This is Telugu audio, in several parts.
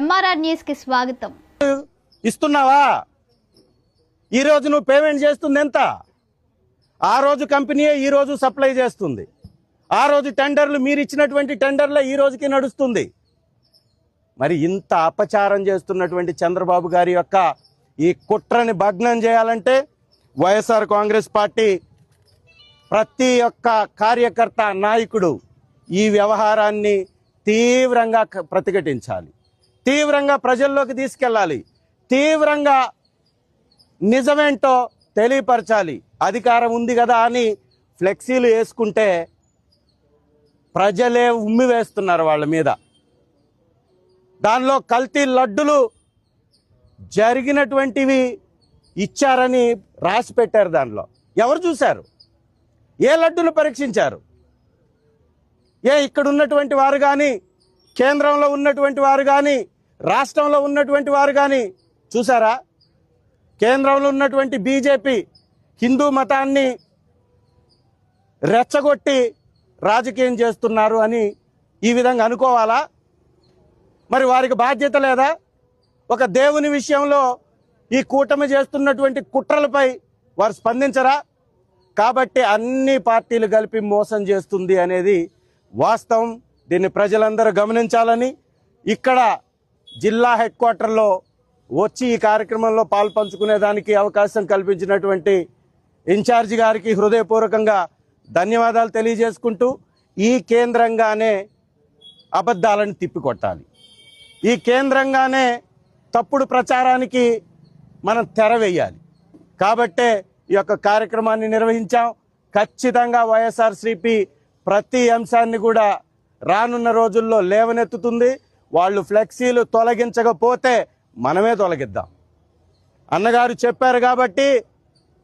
ఎంఆర్ఆర్ న్యూస్ కి స్వాగతం. ఇస్తున్నావా? ఈ రోజు నువ్వు పేమెంట్ చేస్తుంది ఎంత? ఆ రోజు కంపెనీయే ఈ రోజు సప్లై చేస్తుంది. ఆ రోజు టెండర్లు మీరు ఇచ్చినటువంటి టెండర్లే ఈ రోజుకి నడుస్తుంది. మరి ఇంత అపచారం చేస్తున్నటువంటి చంద్రబాబు గారి యొక్క ఈ కుట్రని భగ్నం చేయాలంటే వైఎస్ఆర్ కాంగ్రెస్ పార్టీ ప్రతి ఒక్క కార్యకర్త నాయకుడు ఈ వ్యవహారాన్ని తీవ్రంగా ప్రతిఘటించాలి, తీవ్రంగా ప్రజల్లోకి తీసుకెళ్ళాలి, తీవ్రంగా నిజమేంటో తెలియపరచాలి. అధికారం ఉంది కదా అని ఫ్లెక్సీలు వేసుకుంటే ప్రజలే ఉమ్మి వేస్తున్నారు వాళ్ళ మీద. దానిలో కల్తీ లడ్డులు జరిగినటువంటివి ఇచ్చారని రాసి పెట్టారు. దానిలో ఎవరు చూశారు? ఏ లడ్డులు పరీక్షించారు? ఇక్కడ ఉన్నటువంటి వారు కానీ, కేంద్రంలో ఉన్నటువంటి వారు కానీ, రాష్ట్రంలో ఉన్నటువంటి వారు కానీ చూసారా? కేంద్రంలో ఉన్నటువంటి బీజేపీ హిందూ మతాన్ని రెచ్చగొట్టి రాజకీయం చేస్తున్నారు అని ఈ విధంగా అనుకోవాలా? మరి వారికి బాధ్యత లేదా? ఒక దేవుని విషయంలో ఈ కూటమి చేస్తున్నటువంటి కుట్రలపై వారు స్పందించరా? కాబట్టి అన్ని పార్టీలు కలిపి మోసం చేస్తుంది అనేది వాస్తవం. దీన్ని ప్రజలందరూ గమనించాలని ఇక్కడ జిల్లా హెడ్ క్వార్టర్లో వచ్చి ఈ కార్యక్రమంలో పాల్పంచుకునేదానికి అవకాశం కల్పించినటువంటి ఇన్ఛార్జి గారికి హృదయపూర్వకంగా ధన్యవాదాలు తెలియజేసుకుంటూ, ఈ కేంద్రంగానే అబద్ధాలను తిప్పికొట్టాలి, ఈ కేంద్రంగానే తప్పుడు ప్రచారానికి మనం తెర వేయాలి. కాబట్టే ఈ యొక్క కార్యక్రమాన్ని నిర్వహించాం. ఖచ్చితంగా వైఎస్ఆర్సీపీ ప్రతి అంశాన్ని కూడా రానున్న రోజుల్లో లేవనెత్తుతుంది. వాళ్ళు ఫ్లెక్సీలు తొలగించకపోతే మనమే తొలగిద్దాం. అన్నగారు చెప్పారు కాబట్టి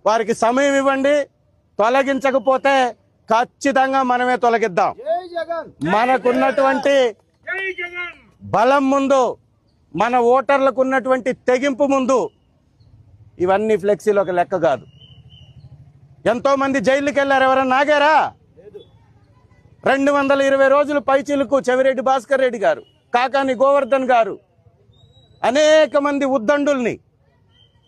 వారికి సమయం ఇవ్వండి. తొలగించకపోతే ఖచ్చితంగా మనమే తొలగిద్దాం. మనకున్నటువంటి బలం ముందు, మన ఓటర్లకు ఉన్నటువంటి తెగింపు ముందు ఇవన్నీ ఫ్లెక్సీలు ఒక లెక్క కాదు. ఎంతో మంది జైలుకి వెళ్ళారు. ఎవరన్నా ఆగారా? 220 రోజులు పైచీలకు చెవిరెడ్డి భాస్కర్ రెడ్డి గారు, కాకాని గోవర్ధన్ గారు, అనేక మంది ఉద్దండుల్ని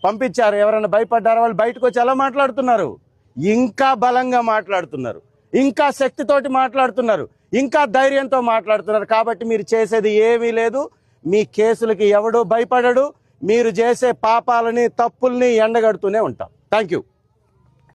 పంపించారు. ఎవరైనా భయపడ్డారా? వాళ్ళు బయటకు వచ్చి ఎలా మాట్లాడుతున్నారు? ఇంకా బలంగా మాట్లాడుతున్నారు, ఇంకా శక్తితోటి మాట్లాడుతున్నారు, ఇంకా ధైర్యంతో మాట్లాడుతున్నారు. కాబట్టి మీరు చేసేది ఏమీ లేదు. మీ కేసులకి ఎవడూ భయపడడు. మీరు చేసే పాపాలని, తప్పుల్ని ఎండగడుతూనే ఉంటాం. Thank you.